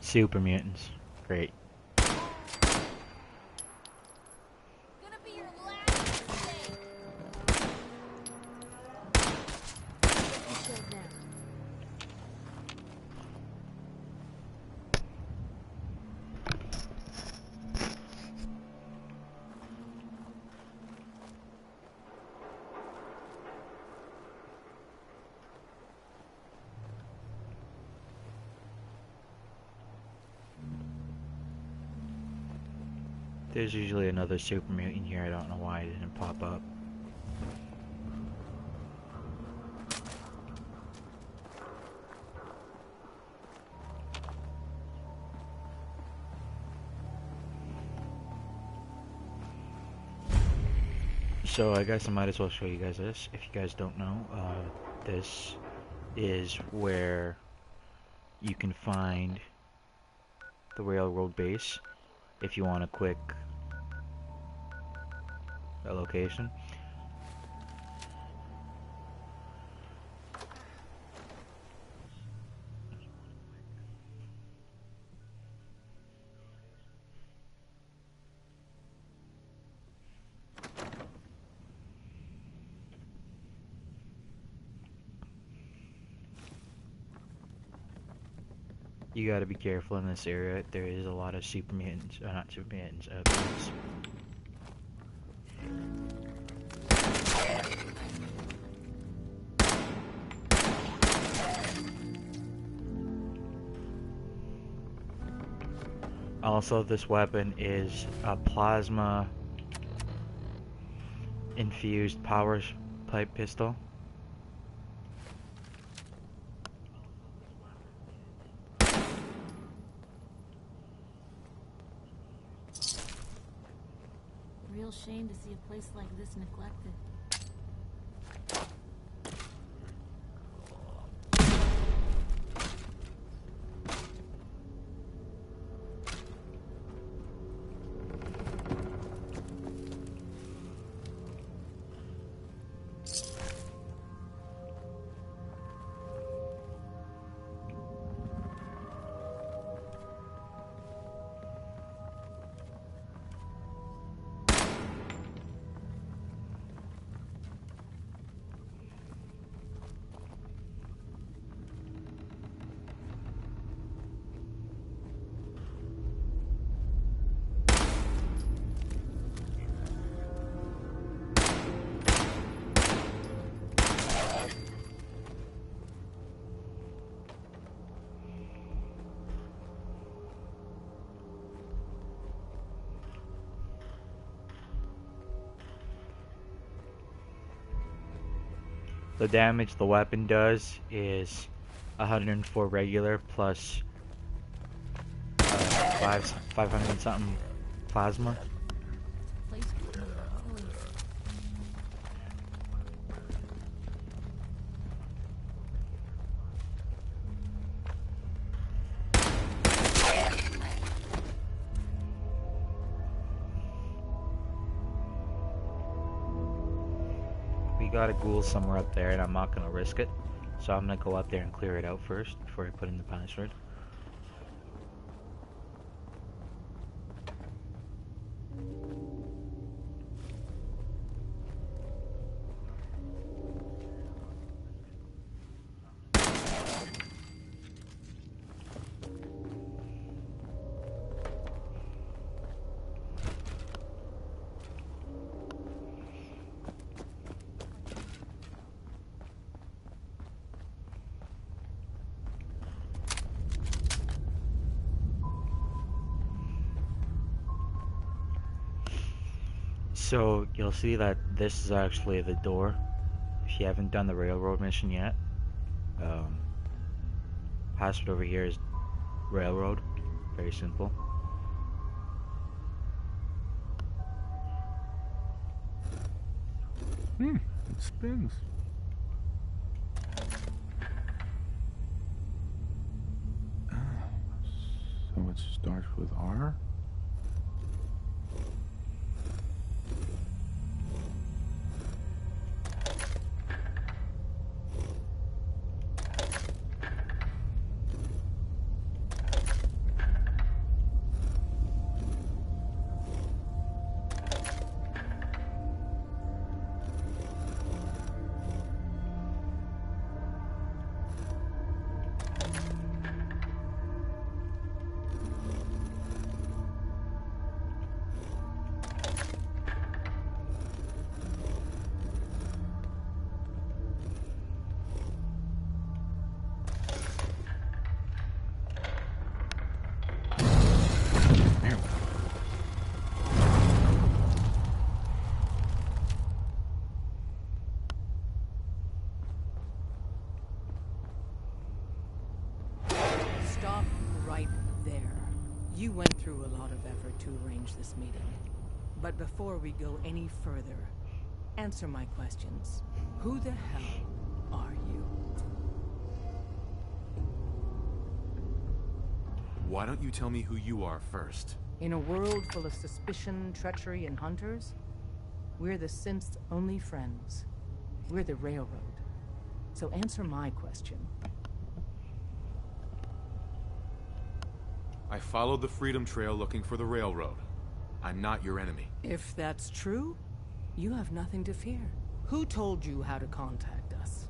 Super mutants. Great. Gonna be your last mistake. Good now. There's usually another super mutant here. I don't know why it didn't pop up. So I guess I might as well show you guys this. If you guys don't know, this is where you can find the railroad base if you want a quick location. You gotta be careful in this area. There is a lot of super mutants, not super mutants, mutants. Also, this weapon is a plasma infused power pipe pistol. Real shame to see a place like this neglected. The damage the weapon does is 104 regular plus 500 and something plasma. Place could be always. We got a ghoul somewhere up there and I'm not gonna risk it. So I'm gonna go up there and clear it out first before I put in the password. So you'll see that this is actually the door. If you haven't done the railroad mission yet, password over here is railroad. Very simple. It spins. So it starts with R? You went through a lot of effort to arrange this meeting. But before we go any further, answer my questions. Who the hell are you? Why don't you tell me who you are first? In a world full of suspicion, treachery, and hunters, we're the synth's only friends. We're the Railroad. So answer my question. I followed the Freedom Trail looking for the Railroad. I'm not your enemy. If that's true, you have nothing to fear. Who told you how to contact us?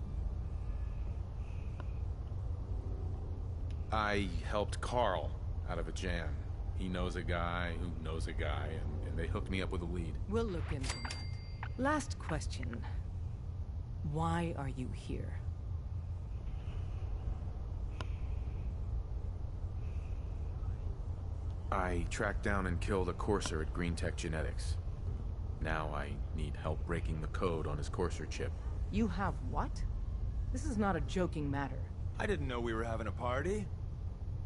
I helped Carl out of a jam. He knows a guy who knows a guy, and they hooked me up with a lead. We'll look into that. Last question. Why are you here? I tracked down and killed a courser at Green Tech Genetics. Now I need help breaking the code on his courser chip. You have what? This is not a joking matter. I didn't know we were having a party.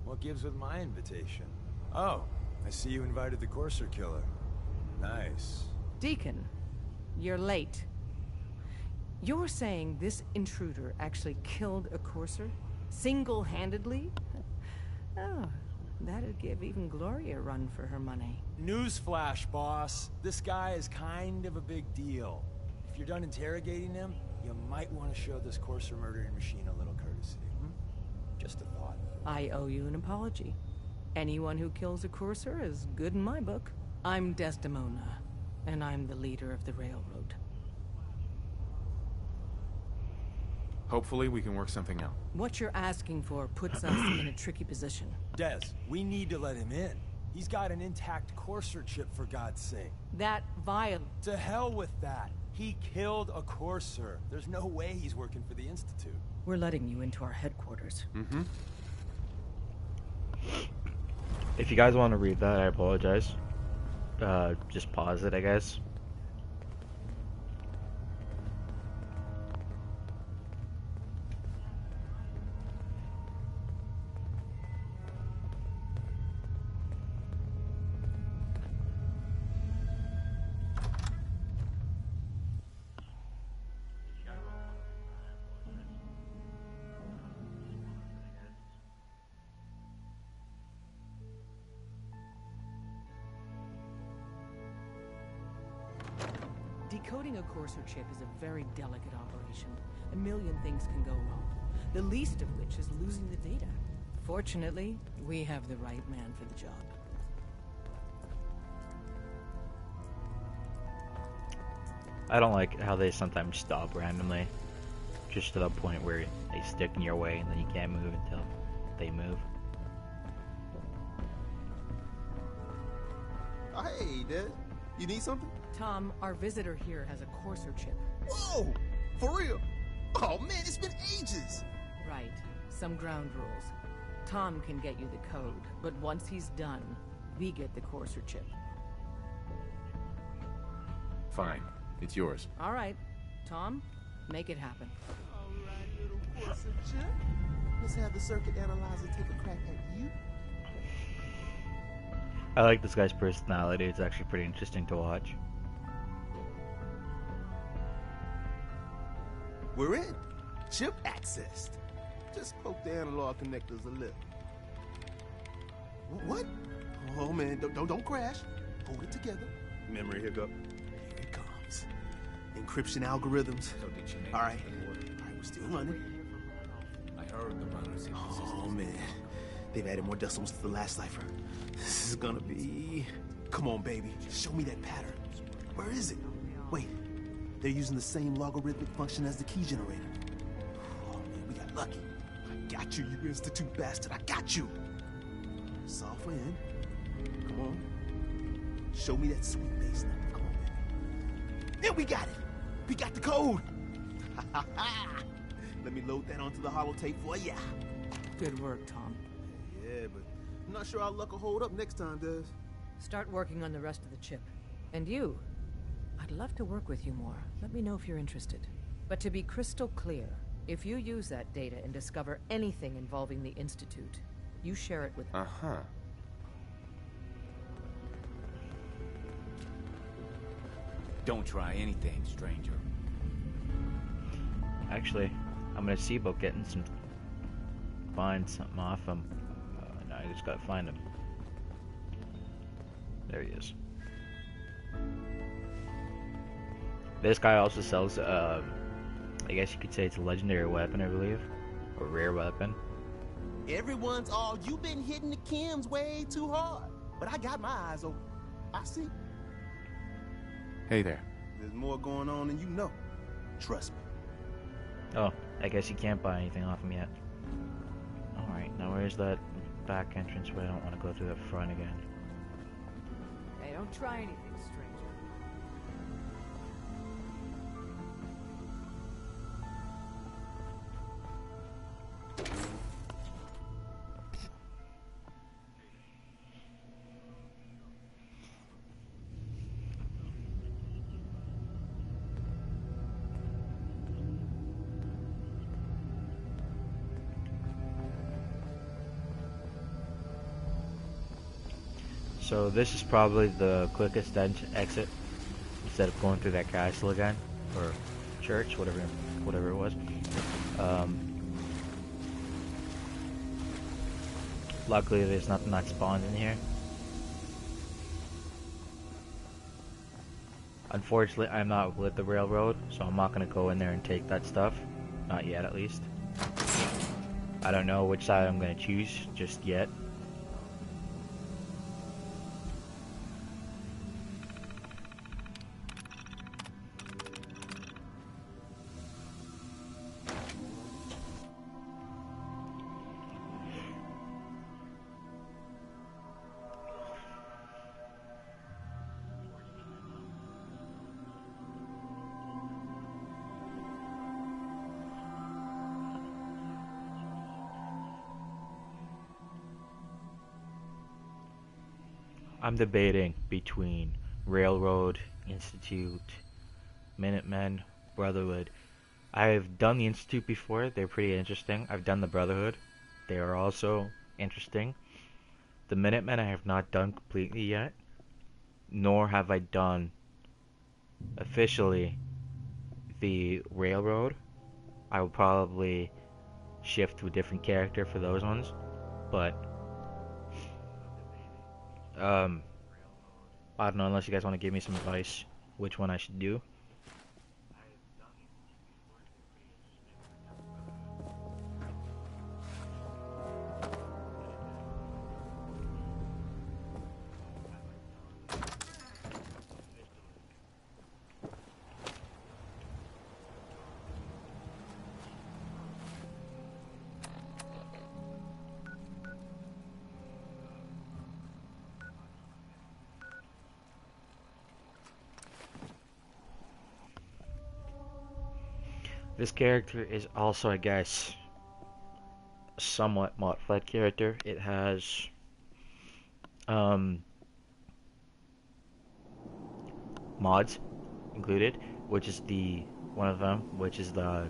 What gives with my invitation? Oh, I see you invited the Courser killer. Nice. Deacon, you're late. You're saying this intruder actually killed a courser? Single-handedly? Oh, that'd give even Gloria a run for her money. Newsflash, boss. This guy is kind of a big deal. If you're done interrogating him, you might want to show this Courser murdering machine a little courtesy. Just a thought. I owe you an apology. Anyone who kills a courser is good in my book. I'm Desdemona, and I'm the leader of the Railroad. Hopefully we can work something out. What you're asking for puts us in a tricky position. Des, we need to let him in. He's got an intact Courser chip, for God's sake. That vile... To hell with that. He killed a Courser. There's no way he's working for the Institute. We're letting you into our headquarters. Mm-hmm. If you guys want to read that, I apologize. Just pause it, I guess. Decoding a courser chip is a very delicate operation. A million things can go wrong, the least of which is losing the data. Fortunately, we have the right man for the job. I don't like how they sometimes stop randomly, just to the point where they stick in your way and then you can't move until they move. Oh, hey, Dad. You need something? Tom, our visitor here has a courser chip. Whoa! For real? Oh, man, it's been ages! Right. Some ground rules. Tom can get you the code, but once he's done, we get the courser chip. Fine. It's yours. All right. Tom, make it happen. All right, little Courser chip. Let's have the circuit analyzer take a crack at you. I like this guy's personality. It's actually pretty interesting to watch. We're in. Chip accessed. Just poke the analog connectors a little. What? Oh man, don't crash. Hold it together. Memory hiccup. Here it comes. Encryption algorithms. All right, we're still running. I heard the runners. Oh man, they've added more decimals to the last cipher. This is gonna be... Come on, baby. Show me that pattern. Where is it? Wait, they're using the same logarithmic function as the key generator. Oh man, we got lucky. I got you, you Institute bastard. I got you. Software in. Come on. Show me that sweet bass number. Come on, baby. And we got it. We got the code. Let me load that onto the holotape for ya. Good work, Tom. Yeah, but I'm not sure our luck will hold up next time, Des. Start working on the rest of the chip. And you, I'd love to work with you more. Let me know if you're interested. But to be crystal clear, if you use that data and discover anything involving the Institute, you share it with me. Uh-huh. Don't try anything, stranger. Actually, I'm gonna see about getting some, find something off him. No, I just gotta find him. There he is. This guy also sells, I guess you could say it's a legendary weapon, I believe, or rare weapon. Everyone's all, you've been hitting the chems way too hard. But I got my eyes open. I see. Hey there. There's more going on than you know. Trust me. Oh, I guess you can't buy anything off him yet. Alright, now where's that back entrance where I don't want to go through the front again? Hey, don't try anything, stranger. So this is probably the quickest exit instead of going through that castle again, or church, whatever it was. Luckily, there's nothing that spawns in here. Unfortunately, I'm not with the railroad, so I'm not gonna go in there and take that stuff. Not yet, at least. I don't know which side I'm gonna choose just yet. I'm debating between Railroad, Institute, Minutemen, Brotherhood. I've done the Institute before, they're pretty interesting. I've done the Brotherhood, they are also interesting. The Minutemen I have not done completely yet, nor have I done officially the Railroad. I will probably shift to a different character for those ones, but I don't know, unless you guys want to give me some advice which one I should do. This character is also, I guess, a somewhat modified character. It has mods included, which is the one of them, which is the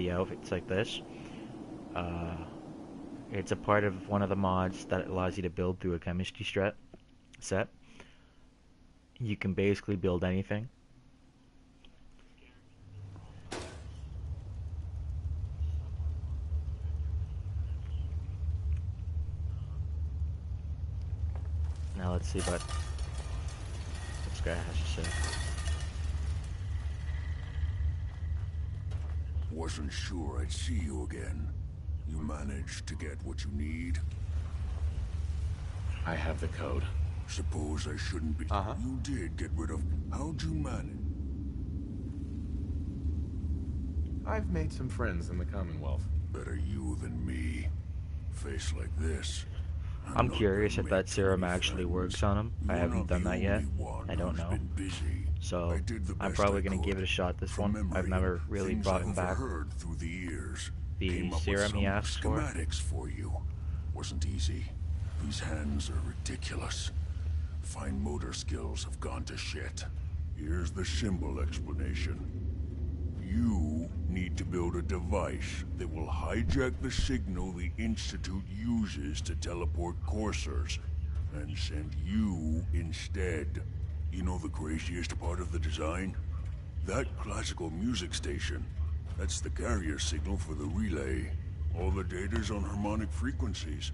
outfits like this. It's a part of one of the mods that allows you to build through a chemistry set. You can basically build anything. Now let's see what this guy has to say. Wasn't sure I'd see you again. You managed to get what you need? I have the code. Suppose I shouldn't be... You did get rid of... How'd you manage? I've made some friends in the Commonwealth. Better you than me. Face like this. I'm curious if that serum actually works on him. I haven't done that yet. I don't know. So I'm probably going to give it a shot this one. I've never really brought him back. The serum he asks for. For you. Wasn't easy. These hands are ridiculous. Fine motor skills have gone to shit. Here's the symbol explanation. You need to build a device that will hijack the signal the Institute uses to teleport coursers, and send you instead. You know the craziest part of the design? That classical music station. That's the carrier signal for the relay. All the data's on harmonic frequencies.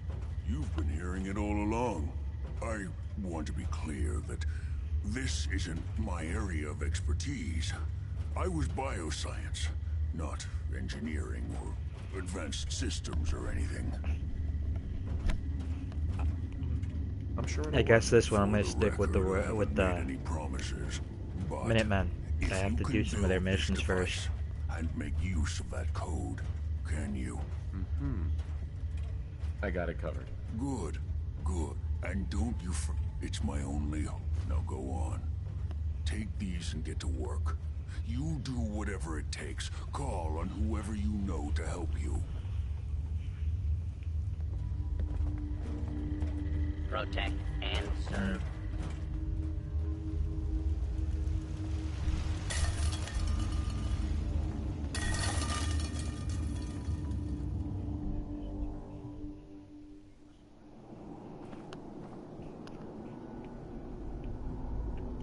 You've been hearing it all along. I want to be clear that this isn't my area of expertise. I was bioscience, not engineering or advanced systems or anything. I'm sure. I guess this one I'm gonna For stick with the record, I with haven't the made any promises, but Minutemen. if I have you to can do some of their build this missions device first. and make use of that code, can you? I got it covered. Good, good. And don't you it's my only hope. Now go on. Take these and get to work. You do whatever it takes. Call on whoever you know to help you. Protect and serve.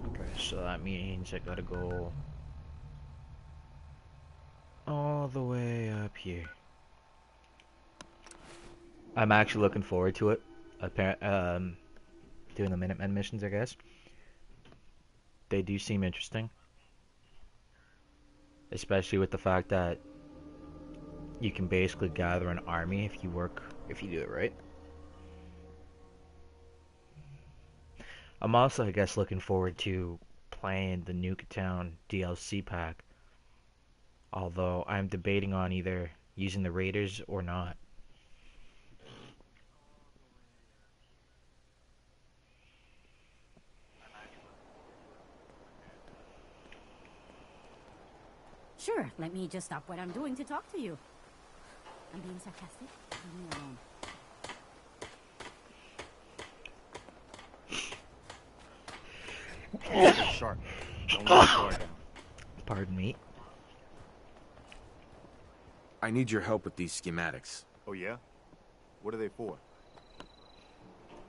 Okay, so that means I gotta go all the way up here. I'm actually looking forward to it. Doing the Minutemen missions, I guess. They do seem interesting. Especially with the fact that you can basically gather an army if you do it right. I'm also, I guess, looking forward to playing the Nuketown DLC pack. Although I'm debating on either using the Raiders or not. Sure, let me just stop what I'm doing to talk to you. I'm being sarcastic. Leave me alone. Sharp. Don't let the guard down. Pardon me. I need your help with these schematics. Oh, yeah? What are they for?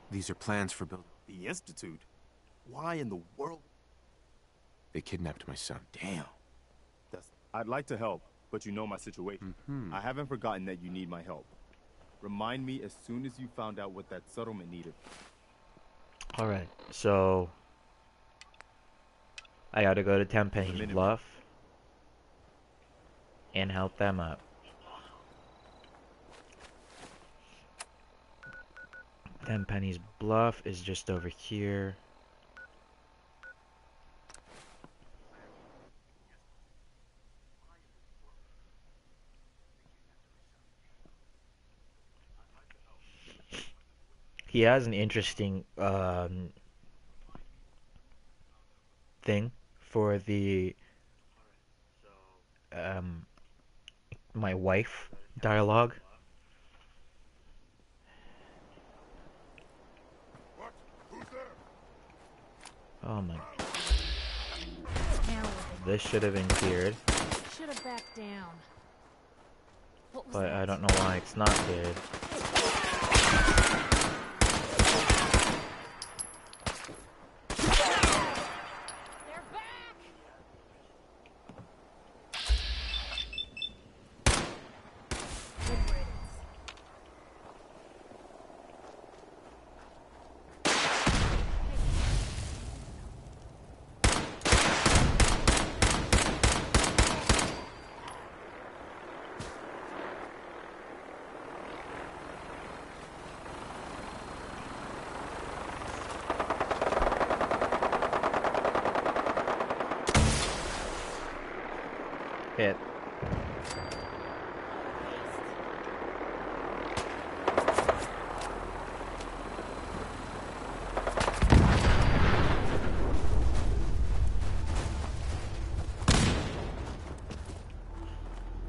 These are plans for building. The Institute? Why in the world? They kidnapped my son. Damn. I'd like to help, but you know my situation. I haven't forgotten that you need my help. Remind me as soon as you found out what that settlement needed. Alright, so I gotta go to Tenpenny's Bluff and help them up. Tenpenny's Bluff is just over here. He has an interesting thing for the my wife dialogue. Oh my. This should have been cleared. Should have backed down. But I don't know why it's not cleared. Hit.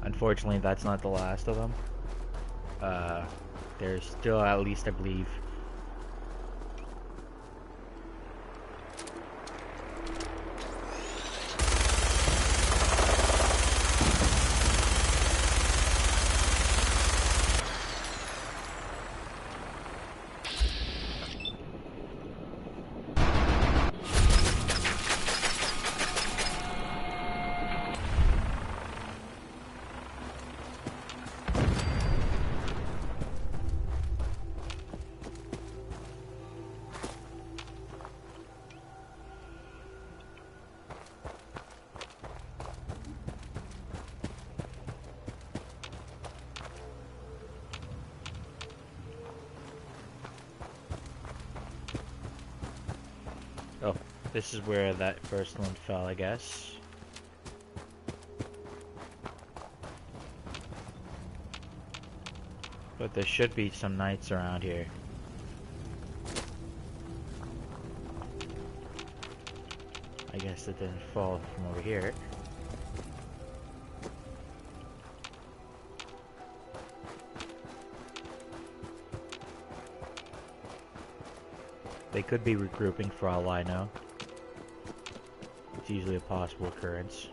Unfortunately, that's not the last of them. There's still at least, I believe, This is where that first one fell, I guess. But there should be some knights around here. I guess it didn't fall from over here. They could be regrouping for all I know. It's usually a possible occurrence.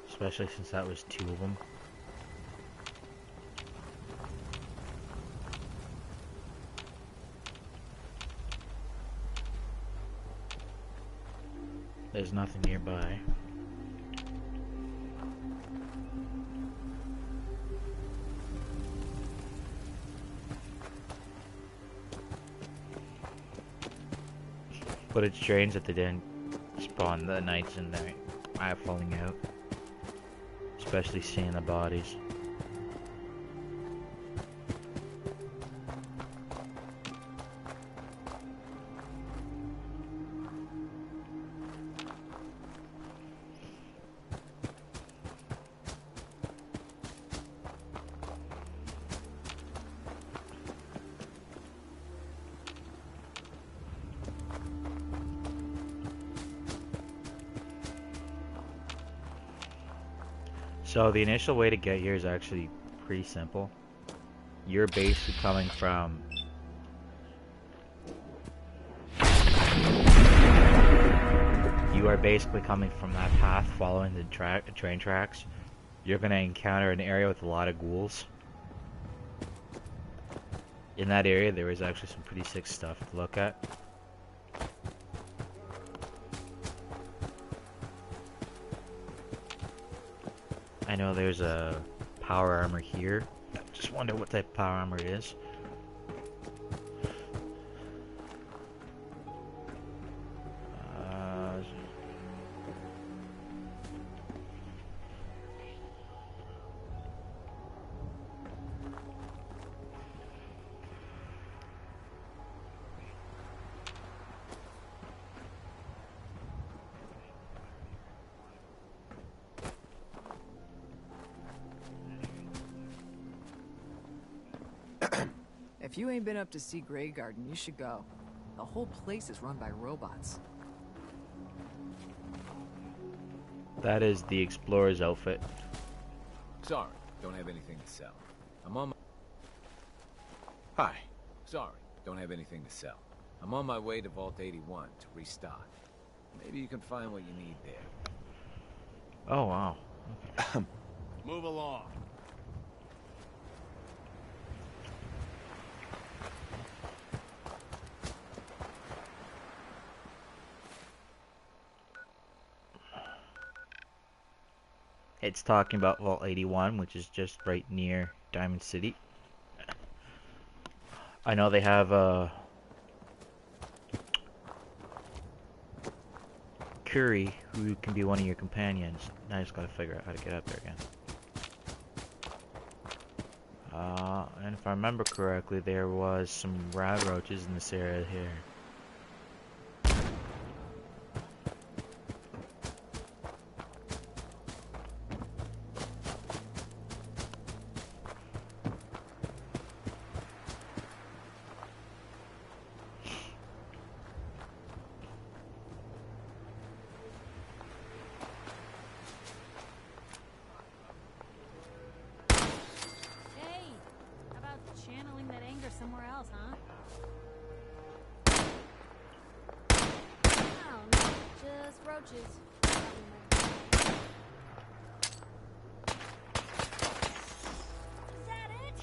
Especially since that was 2 of them. There's nothing nearby. But it's strange that they didn't spawn the knights in there. I falling out. Especially seeing the bodies. So the initial way to get here is actually pretty simple. You're basically coming from... You are basically coming from that path following the train tracks. You're going to encounter an area with a lot of ghouls. In that area there is actually some pretty sick stuff to look at. I know there's a power armor here. I just wonder what type of power armor it is. If you ain't been up to see Grey Garden, you should go. The whole place is run by robots. That is the explorer's outfit. Sorry, don't have anything to sell. I'm on my... Hi. Sorry, don't have anything to sell. I'm on my way to Vault 81 to restock. Maybe you can find what you need there. Oh, wow. Move along. It's talking about Vault 81, which is just right near Diamond City. I know they have Curry, who can be one of your companions. Now I just gotta figure out how to get up there again. And if I remember correctly, there was some rad roaches in this area here. Somewhere else, huh? Oh, no, just roaches. Is that it?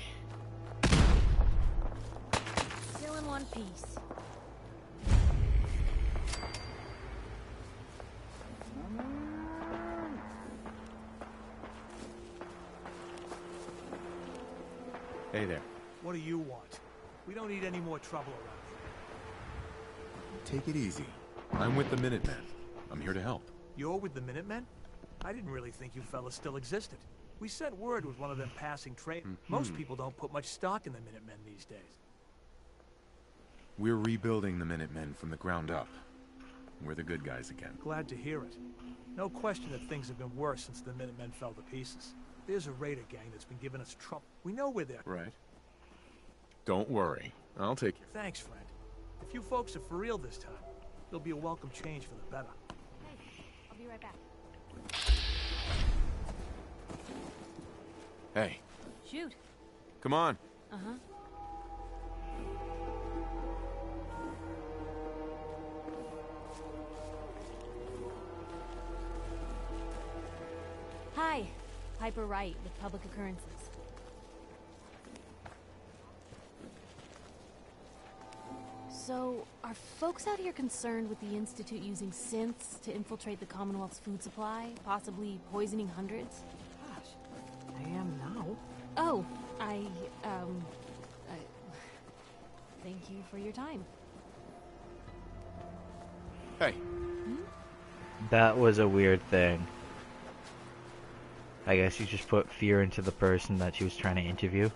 Still in one piece. Hey there. What do you want? We don't need any more trouble around here. Take it easy. I'm with the Minutemen. I'm here to help. You're with the Minutemen? I didn't really think you fellas still existed. We sent word with one of them passing train. Most people don't put much stock in the Minutemen these days. We're rebuilding the Minutemen from the ground up. We're the good guys again. Glad to hear it. No question that things have been worse since the Minutemen fell to pieces. There's a raider gang that's been giving us trouble. We know we're there. Right. Don't worry. I'll take you. Thanks, friend. If you folks are for real this time, it'll be a welcome change for the better. Hey, I'll be right back. Hey, Shoot. come on. Uh-huh. Hi, Piper Wright with Public Occurrences. So, are folks out here concerned with the Institute using synths to infiltrate the Commonwealth's food supply, possibly poisoning hundreds? Gosh, I am now. Oh, thank you for your time. Hey. That was a weird thing. I guess you just put fear into the person that she was trying to interview.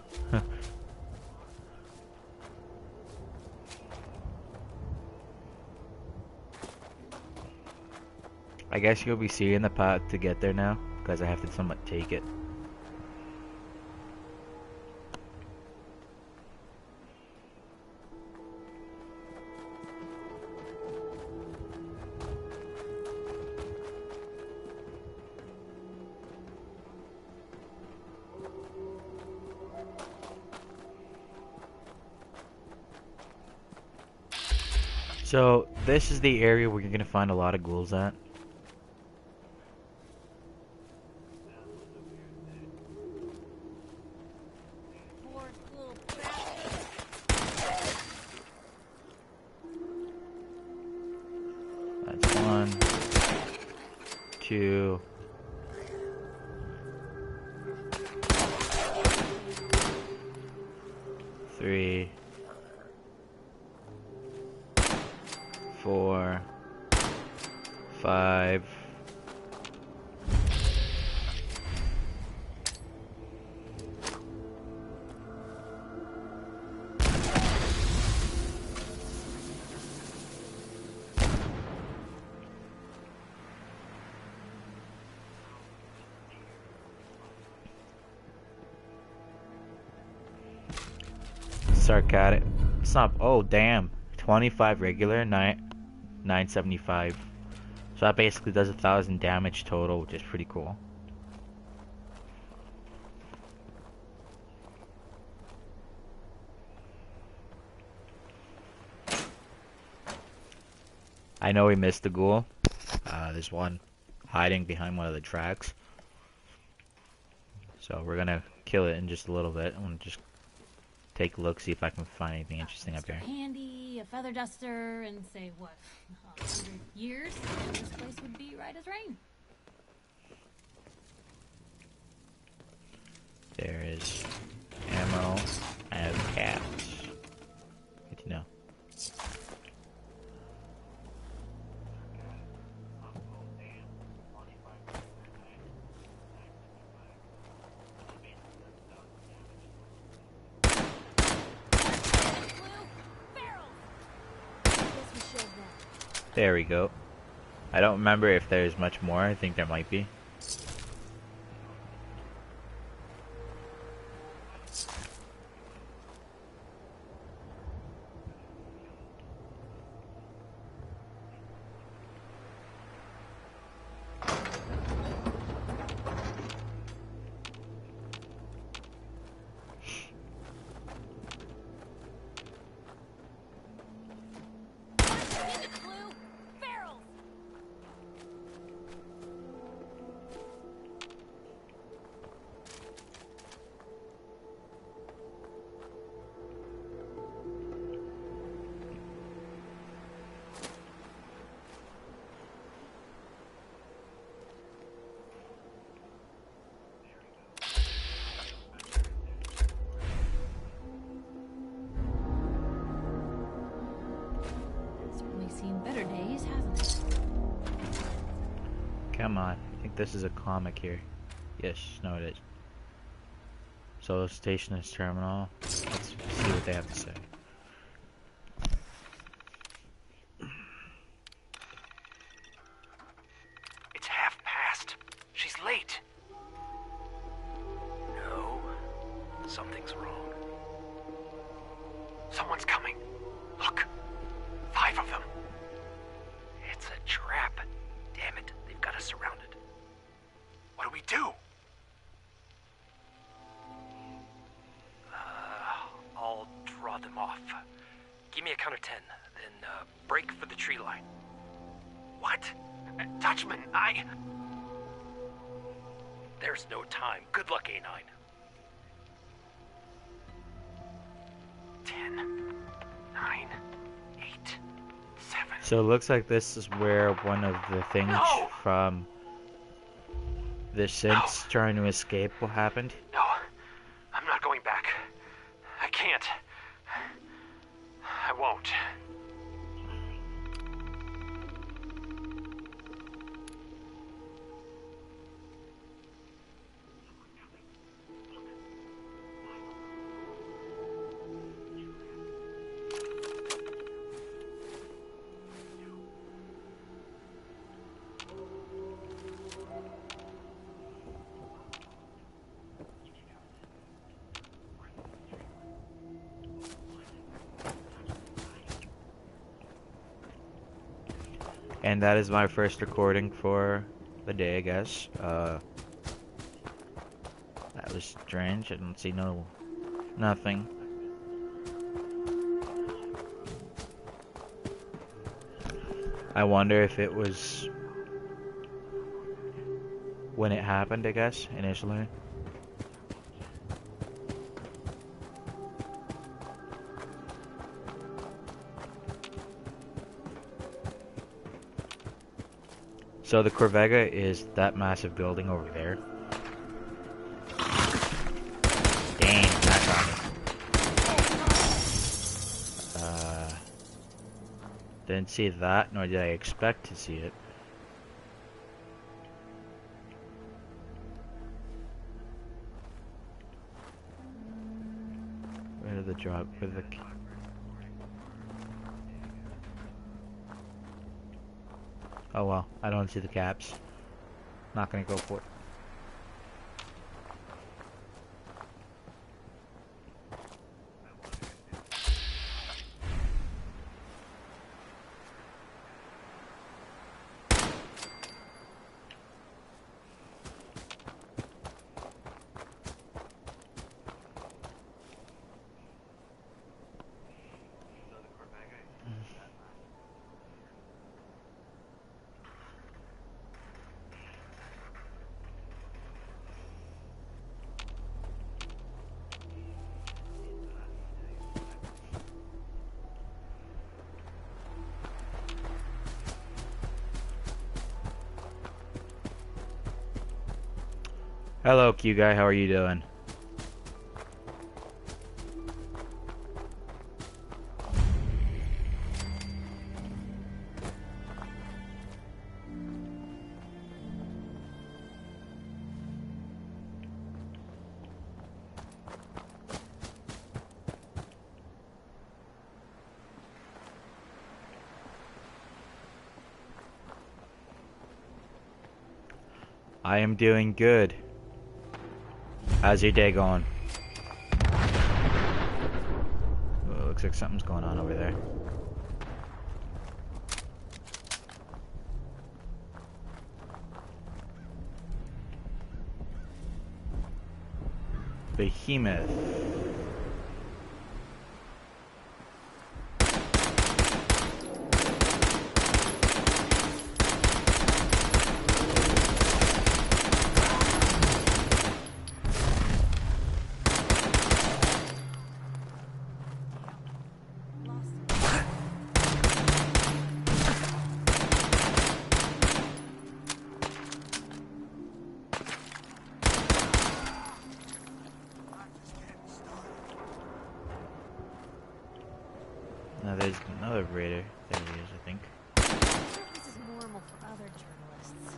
I guess you'll be seeing the path to get there now, because I have to somewhat take it. So, this is the area where you're gonna find a lot of ghouls at. That's 1, 2, 3, 4, 5. Sarcadic. It's not. Oh, damn. 25 regular, 975. So that basically does 1,000 damage total, which is pretty cool. I know we missed the ghoul. There's one hiding behind one of the tracks. So we're gonna kill it in just a little bit. I'm gonna just take a look, see if I can find anything interesting up here. Handy, a feather duster, and say what? 100 years, and this place would be right as rain. There is ammo. I have caps. Good to know. There we go. I don't remember if there's much more. I think there might be. Come on. I think this is a comic here. Yes, no it is. Solar Station is terminal. Let's see what they have to say. Something's wrong. Someone's coming. Look. 5 of them. It's a trap. Damn it. They've got us surrounded. What do we do? I'll draw them off. Give me a count of 10, then break for the tree line. What? Dutchman, There's no time. Good luck, A9. 10, 9, 8, 7. So it looks like this is where one of the things from the synths trying to escape what happened. No, I'm not going back. I can't. I won't. And that is my first recording for the day, I guess. That was strange. I don't see nothing. I wonder if it was when it happened, I guess, initially. So the Corvega is that massive building over there. Dang, that's on me. Didn't see that, nor did I expect to see it. Where did the drop? Where the... Oh well, I don't see the caps. Not gonna go for it. Hello, Q guy. How are you doing? I am doing good. How's your day going? Oh, looks like something's going on over there. Behemoth. Now there's another raider. There he is, I think. I wonder if this is normal for other journalists.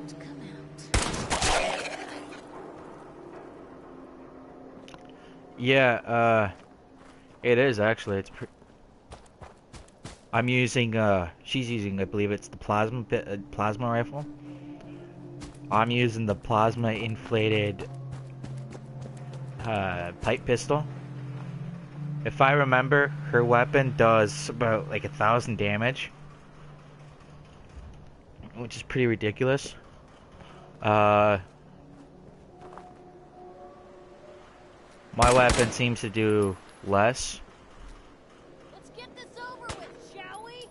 Don't come out. Yeah, it is actually. It's I'm using, she's using, I believe it's the plasma rifle. I'm using the plasma inflated pipe pistol. If I remember, her weapon does about like 1,000 damage, which is pretty ridiculous. My weapon seems to do less. Let's get this over with, shall we?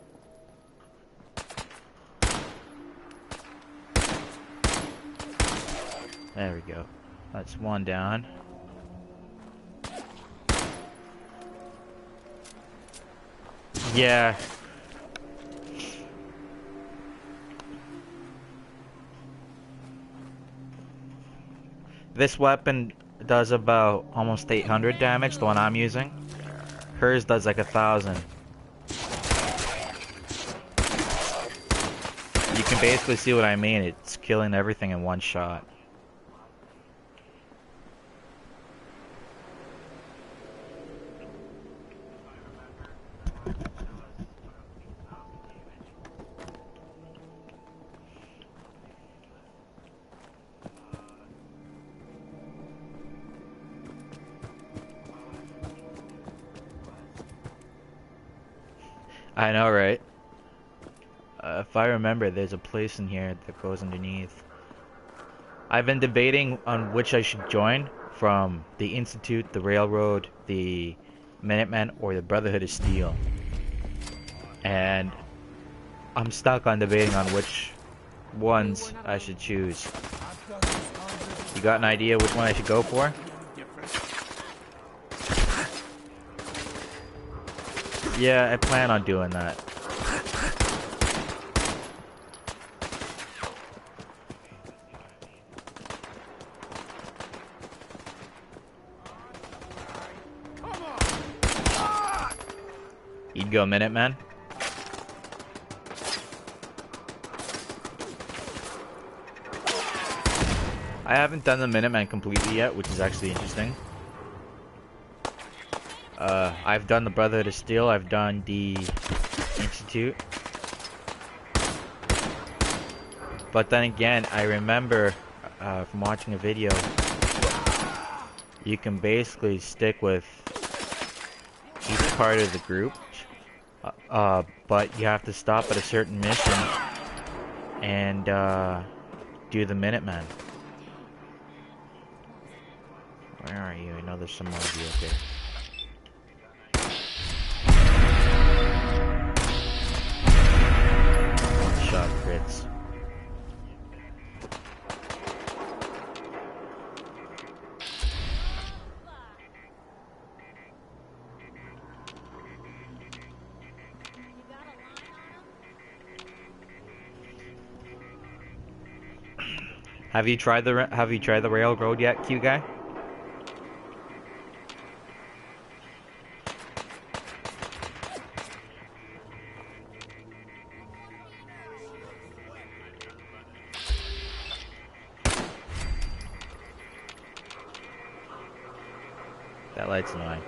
There we go. That's one down. Yeah. This weapon does about almost 800 damage, the one I'm using. Hers does like 1,000. You can basically see what I mean. It's killing everything in one shot. I know, right? If I remember, there's a place in here that goes underneath. I've been debating on which I should join, from the Institute, the Railroad, the Minutemen, or the Brotherhood of Steel. And I'm stuck on debating on which ones I should choose. You got an idea which one I should go for? Yeah, I plan on doing that. You'd go Minuteman? I haven't done the Minuteman completely yet, which is actually interesting. I've done the Brotherhood of Steel, I've done the Institute. But then again, I remember from watching a video, you can basically stick with each part of the group, but you have to stop at a certain mission and do the Minuteman. Where are you? I know there's some more of you up there. Shot crits. Have you tried the railroad yet, Q guy? That light's annoying.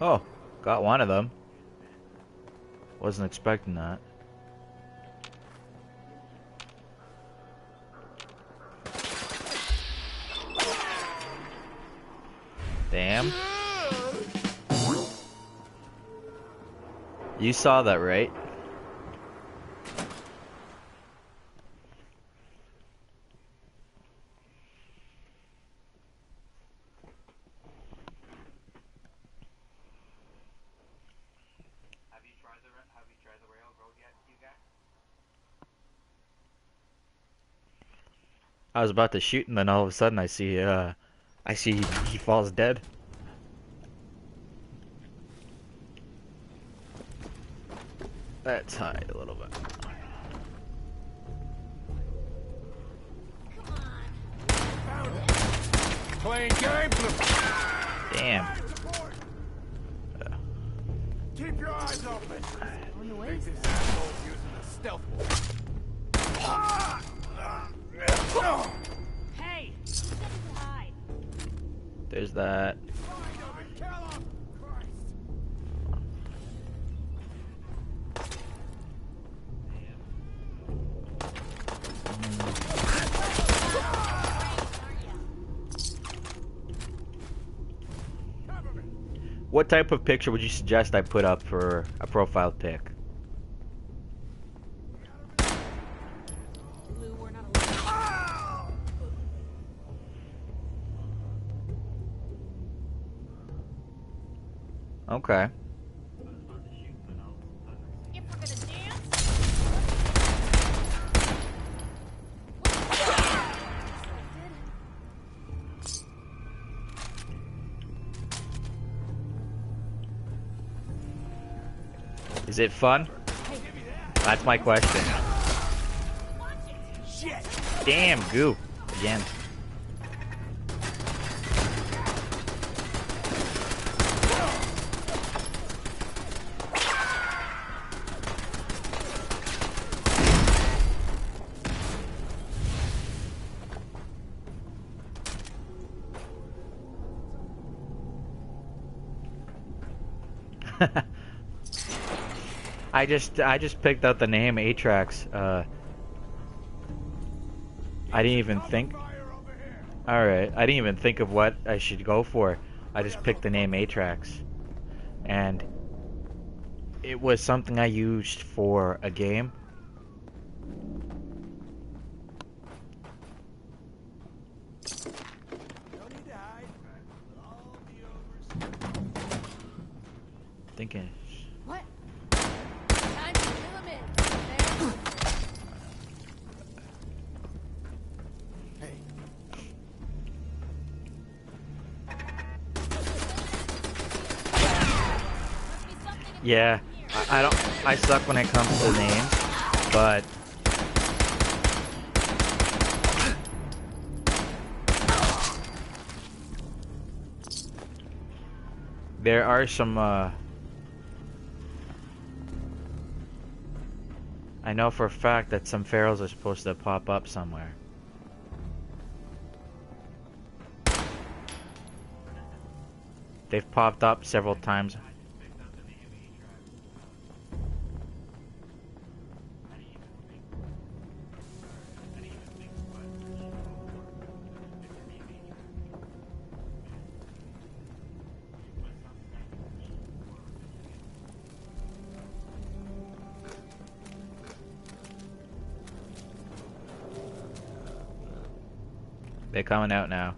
Oh, got one of them. Wasn't expecting that. Damn. You saw that, right? Have you tried the railroad yet, you guys? I was about to shoot, and then all of a sudden I see he falls dead. Let's hide a little bit. Playing game. Damn. Keep your eyes open. On the way. Think this asshole's using a stealth Hey! There's that. What type of picture would you suggest I put up for a profile pic? Okay. If we're gonna dance, Is it fun? That's my question. Damn, goo. Again. I just picked out the name Atrax. I didn't even think. Alright, I didn't even think of what I should go for. I just picked the name Atrax. And it was something I used for a game. Thinking. what? Time to fill 'em in. There. Yeah, I suck when it comes to names, but there are some, I know for a fact that some pharaohs are supposed to pop up somewhere. They've popped up several times. They're coming out now.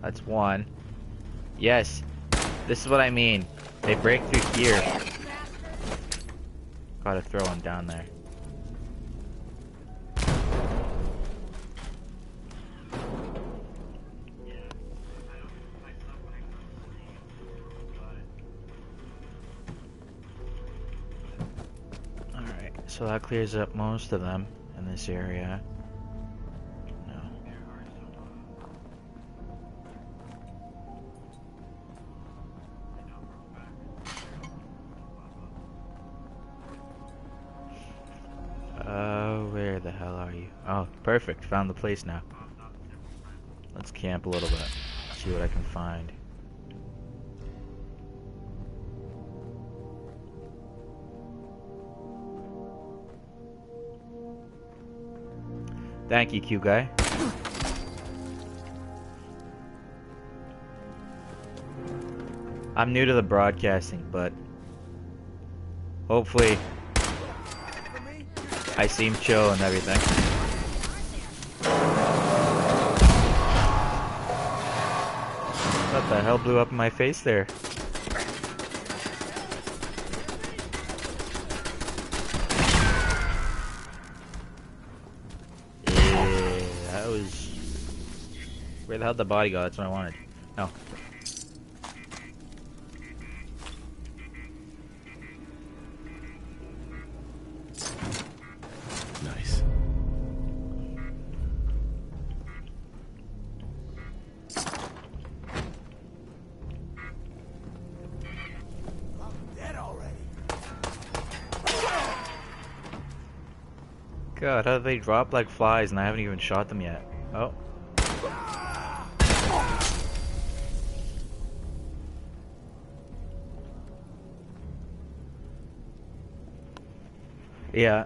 That's one. Yes. This is what I mean. They break through here. Gotta throw one down there. Alright, so that clears up most of them in this area. Where the hell are you? Oh, perfect. Found the place now. Let's camp a little bit. See what I can find. Thank you, Q guy. I'm new to the broadcasting, but hopefully I seem chill and everything. What the hell blew up in my face there? Yeah, that was... Where the hell did the body go? That's what I wanted. No. Nice. God, how do they drop like flies and I haven't even shot them yet? Oh. Yeah.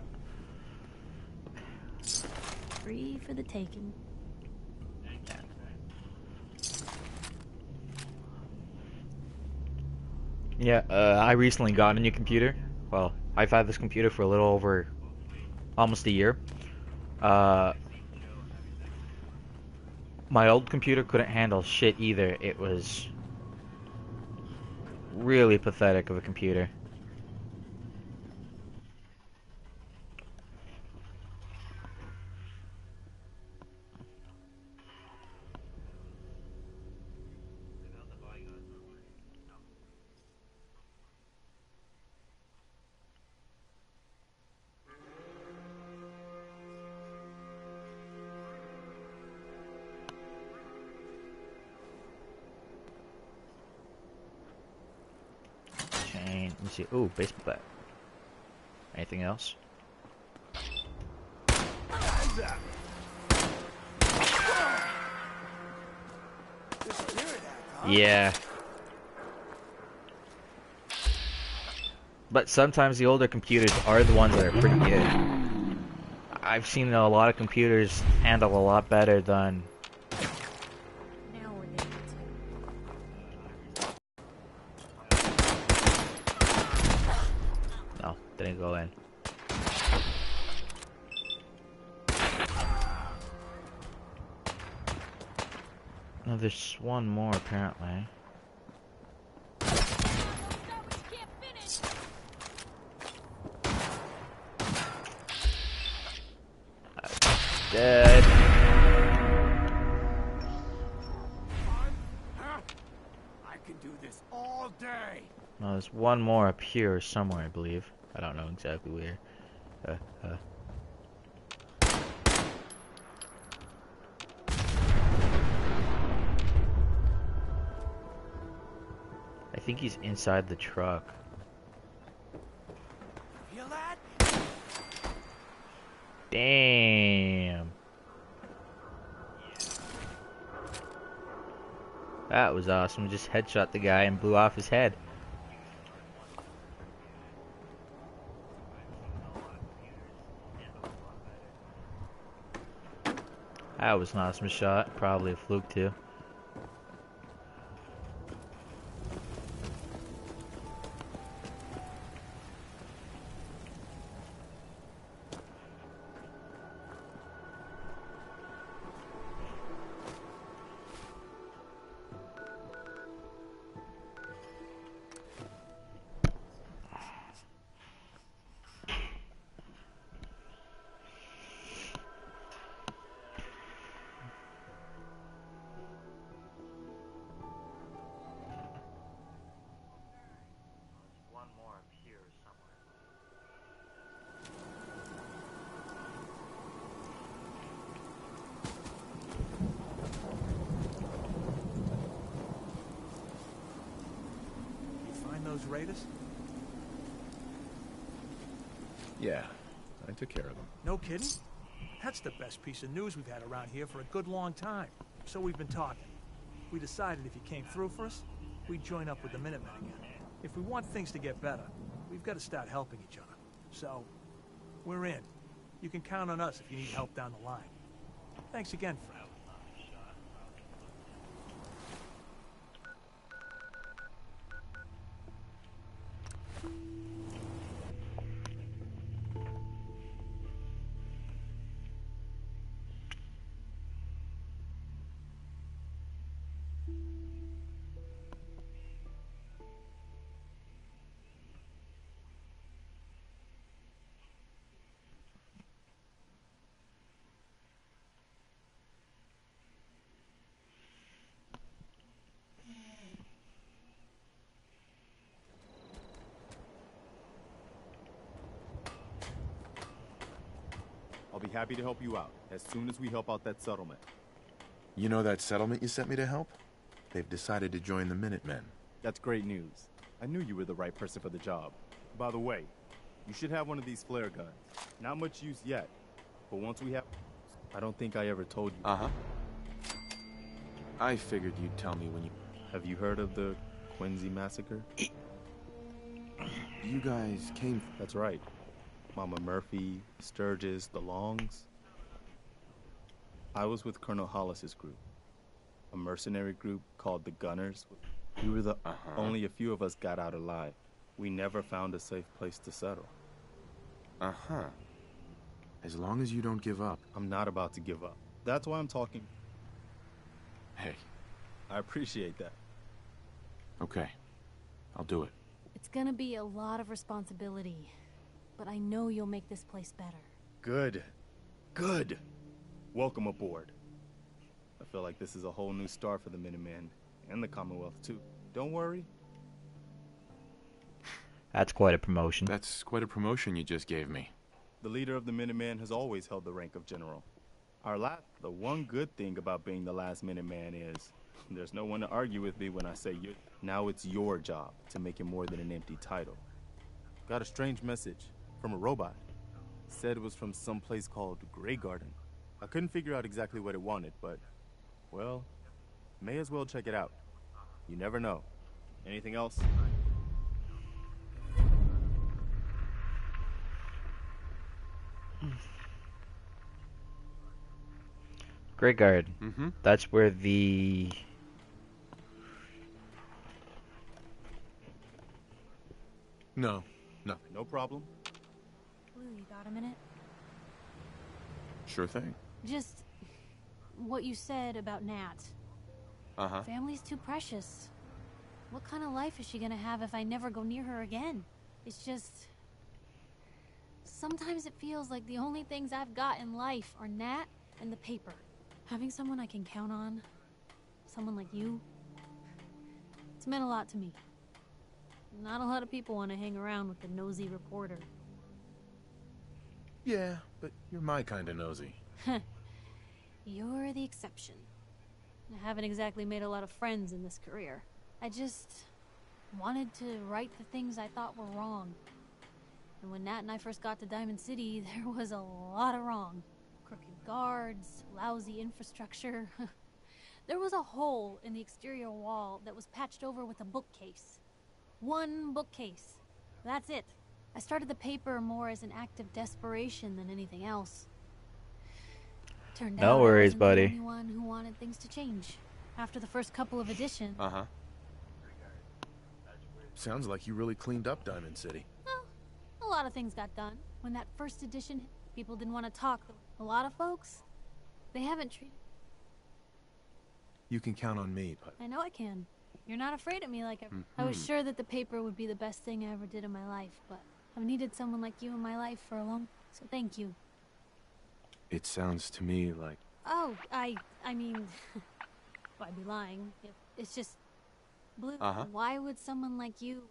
Free for the taking. Yeah, I recently got a new computer. Well, I've had this computer for a little over almost a year. My old computer couldn't handle shit either. It was really pathetic of a computer. Chain. Let me see. Ooh, baseball bat. Anything else? Yeah. But sometimes the older computers are the ones that are pretty good. I've seen a lot of computers handle a lot better than... Now we're getting No, didn't go in. No, there's one more apparently. Dead. I can do this all day. No, there's one more up here somewhere, I believe. I don't know exactly where. I think he's inside the truck. Feel that? Damn. That was awesome. Just headshot the guy and blew off his head. That was an awesome shot. Probably a fluke too. Those raiders? Yeah, I took care of them. No kidding? That's the best piece of news we've had around here for a good long time. So we've been talking. We decided if you came through for us, we'd join up with the Minutemen again. If we want things to get better, we've got to start helping each other. So, we're in. You can count on us if you need help down the line. Thanks again, Fred. I'll be happy to help you out as soon as we help out that settlement. You know that settlement you sent me to help? They've decided to join the Minutemen. That's great news. I knew you were the right person for the job. By the way, you should have one of these flare guns. Not much use yet, but once we have... I don't think I ever told you. Uh-huh. I figured you'd tell me when you... Have you heard of the Quincy massacre? You guys came... That's right. Mama Murphy, Sturgis, the Longs. I was with Colonel Hollis's group, a mercenary group called the Gunners. We were the only a few of us got out alive. We never found a safe place to settle. As long as you don't give up. I'm not about to give up. That's why I'm talking. Hey. I appreciate that. Okay. I'll do it. It's gonna be a lot of responsibility, but I know you'll make this place better. Good. Good. Welcome aboard. I feel like this is a whole new start for the Minutemen, and the Commonwealth too. Don't worry. That's quite a promotion. That's quite a promotion you just gave me. The leader of the Minutemen has always held the rank of general. The one good thing about being the last Minuteman is there's no one to argue with me when I say you. Now it's your job to make it more than an empty title. Got a strange message from a robot. Said it was from some place called Grey Garden. I couldn't figure out exactly what it wanted, but, well, may as well check it out. You never know. Anything else? Grey Garden. That's where the... No, nothing. No problem. Blue, you got a minute? Sure thing. Just what you said about Nat. Family's too precious. What kind of life is she gonna have if I never go near her again? It's just... Sometimes it feels like the only things I've got in life are Nat and the paper. Having someone I can count on, someone like you, it's meant a lot to me. Not a lot of people want to hang around with the nosy reporter. Yeah, but you're my kind of nosy. You're the exception. I haven't exactly made a lot of friends in this career. I just wanted to right the things I thought were wrong. And when Nat and I first got to Diamond City, there was a lot of wrong. Crooked guards, lousy infrastructure. There was a hole in the exterior wall that was patched over with a bookcase. One bookcase. That's it. I started the paper more as an act of desperation than anything else. Turned out No worries, I wasn't buddy. the only one who wanted things to change. After the first couple of editions. Sounds like you really cleaned up Diamond City. Well, a lot of things got done. When that first edition, people didn't want to talk. A lot of folks, they haven't treated... You can count on me, but... I know I can. You're not afraid of me like I was sure that the paper would be the best thing I ever did in my life, but I've needed someone like you in my life for a long... So thank you. It sounds to me like... Oh, I mean... I'd be lying. It's just... Blue, why would someone like you...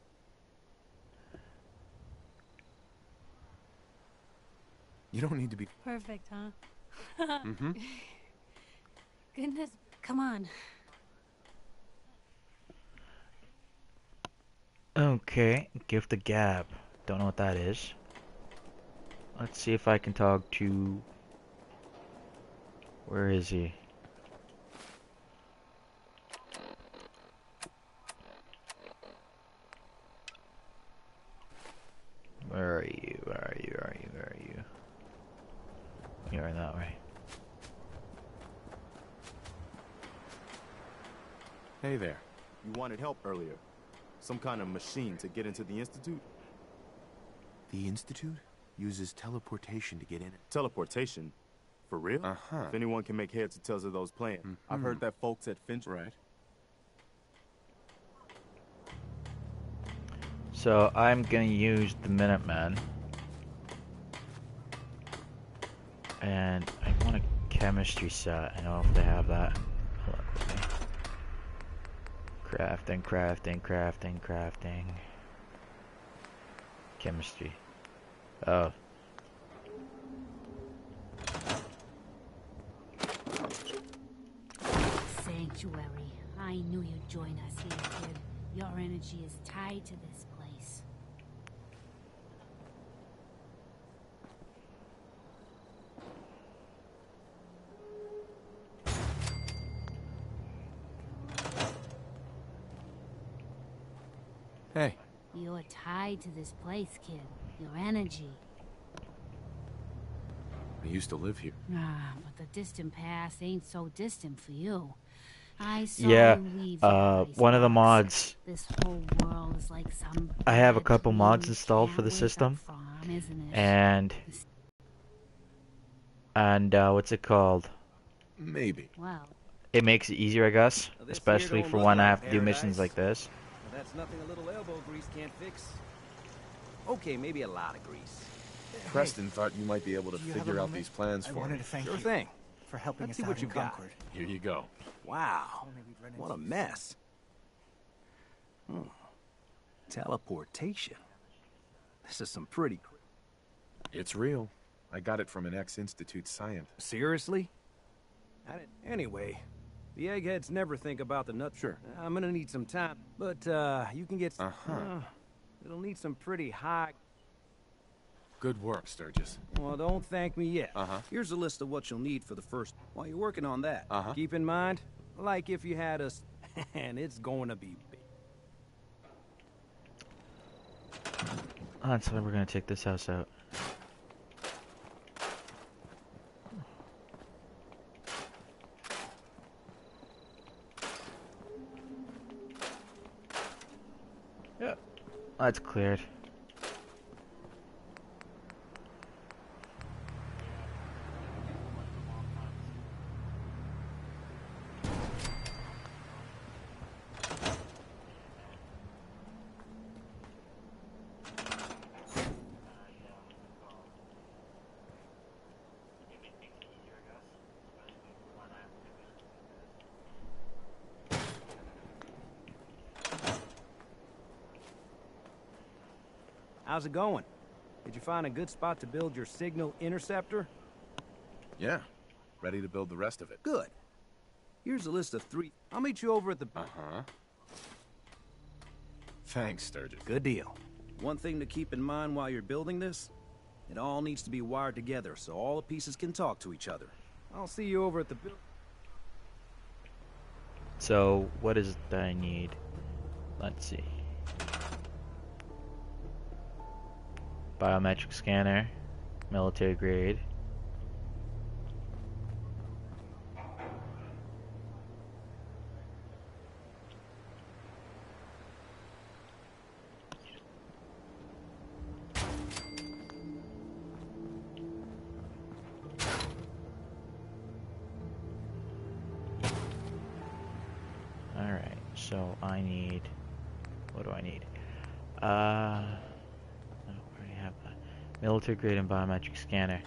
You don't need to be... Perfect, huh? Goodness, come on. Okay, Gift of Gab. Don't know what that is. Let's see if I can talk to... Where is he? Where are you? Where are you? Where are you? Where are you? You're that way. Hey there. You wanted help earlier. Some kind of machine to get into the Institute? The Institute uses teleportation to get in. Teleportation? For real? If anyone can make heads or tails of those plans. I've heard that folks at Finch... Right. So I'm gonna use the Minutemen. And I want a chemistry set. I know if they have that. Hold on quickly. Crafting, crafting, crafting, crafting. Chemistry. Oh. Sanctuary. I knew you'd join us here, kid. Your energy is tied to this place. Hey. You're tied to this place, kid. Your energy. I used to live here. Ah, but the distant past ain't so distant for you. I saw Yeah, you leave your one of the icebox. mods. This whole world is like some I have a bad couple dream mods you installed can't for the wake up system, from, isn't it? and what's it called? Maybe. Well, It makes it easier, I guess, Now, this especially here don't for look when I like have to do missions paradise. like this. Well, that's nothing a little elbow grease can't fix. Okay, maybe a lot of grease. Preston thought you might be able to do you have a figure out moment? these plans I for wanted me. to thank Sure you thing. for helping Let's us see out what in you've got. Here you go. Wow. What a mess. Teleportation. This is some pretty... It's real. I got it from an ex-Institute scientist. Seriously? Anyway, the eggheads never think about the nut. Sure. I'm gonna need some time, but you can get... it'll need some pretty high... Good work, Sturgis. Well, don't thank me yet. Uh-huh. Here's a list of what you'll need for the first... While you're working on that, Uh-huh. keep in mind, like if you had us... and it's going to be big. So we're gonna take this house out. Yep, that's cleared. How's it going? Did you find a good spot to build your signal interceptor? Yeah. Ready to build the rest of it. Good. Here's a list of 3. I'll meet you over at the... Uh-huh. Thanks, Sturgis. Good deal. One thing to keep in mind while you're building this, it all needs to be wired together so all the pieces can talk to each other. I'll see you over at the... So, what is it that I need? Let's see. Biometric scanner, military grade. Alright, so I need... What do I need? Military grade and biometric scanner.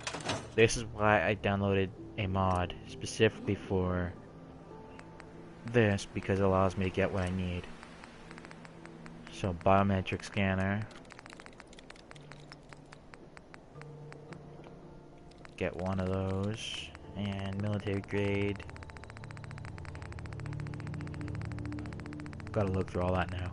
This is why I downloaded a mod specifically for this, because it allows me to get what I need. So biometric scanner. Get one of those. And military grade. Gotta look through all that now.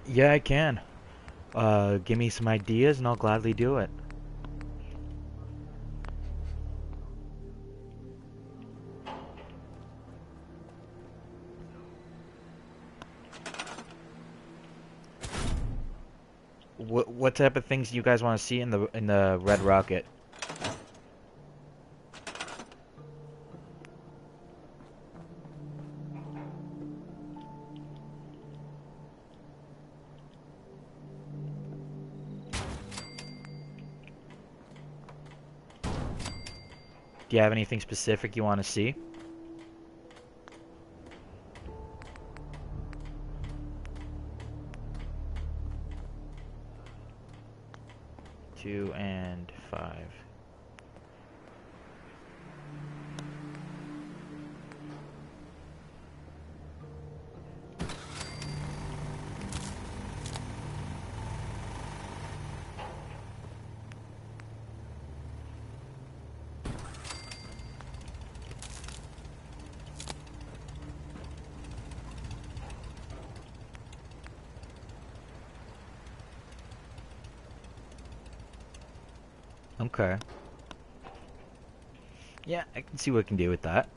Yeah, I can. Give me some ideas and I'll gladly do it. What type of things do you guys want to see in the Red Rocket? Do you have anything specific you want to see? Two and 5. Okay. Yeah, I can see what I can do with that.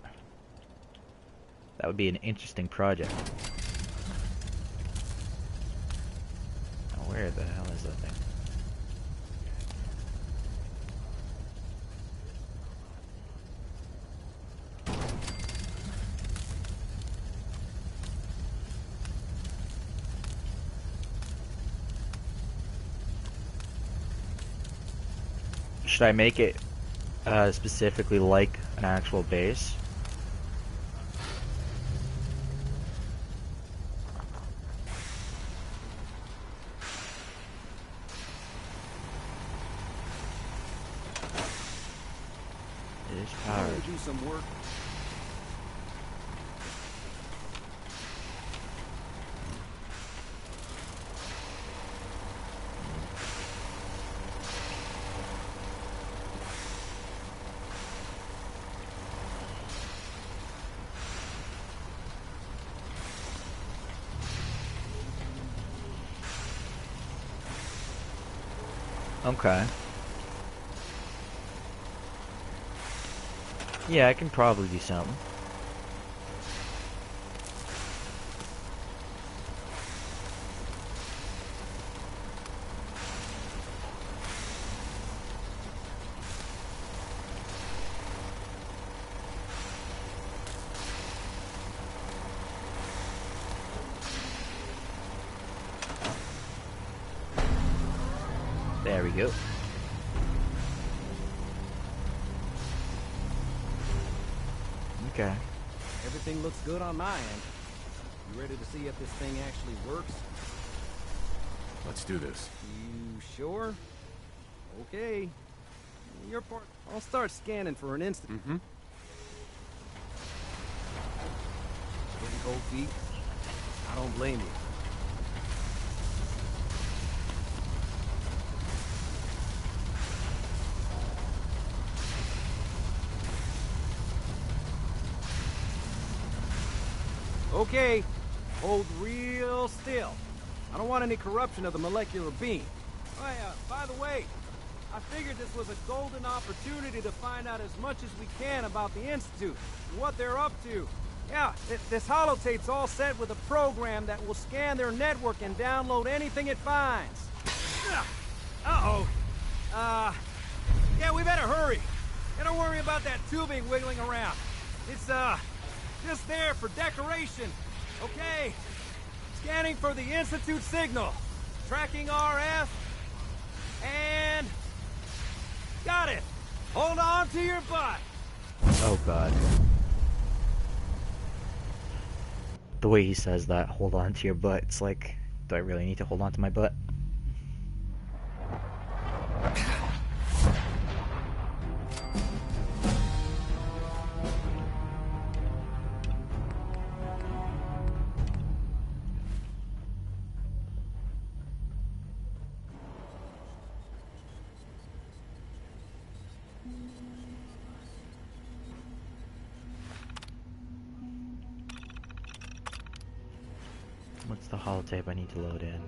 That would be an interesting project. Now, where the hell is that thing? Should I make it specifically like an actual base? It is powered. Do some work. Okay. Yeah, I can probably do something. There we go. Okay. Everything looks good on my end. You ready to see if this thing actually works? Let's do this. You sure? Okay. Your part. I'll start scanning for an instant. Mm-hmm. Pretty cold feet. I don't blame you. Okay, hold real still. I don't want any corruption of the molecular beam. Oh yeah, by the way, I figured this was a golden opportunity to find out as much as we can about the Institute and what they're up to. Yeah, this holotape's all set with a program that will scan their network and download anything it finds. Uh-oh. Yeah, we better hurry. And don't worry about that tubing wiggling around. It's, just there for decoration. Okay. Scanning for the Institute signal. Tracking RF. And... got it. Hold on to your butt. Oh god. The way he says that, hold on to your butt, it's like, do I really need to hold on to my butt? What's the holotape I need to load in?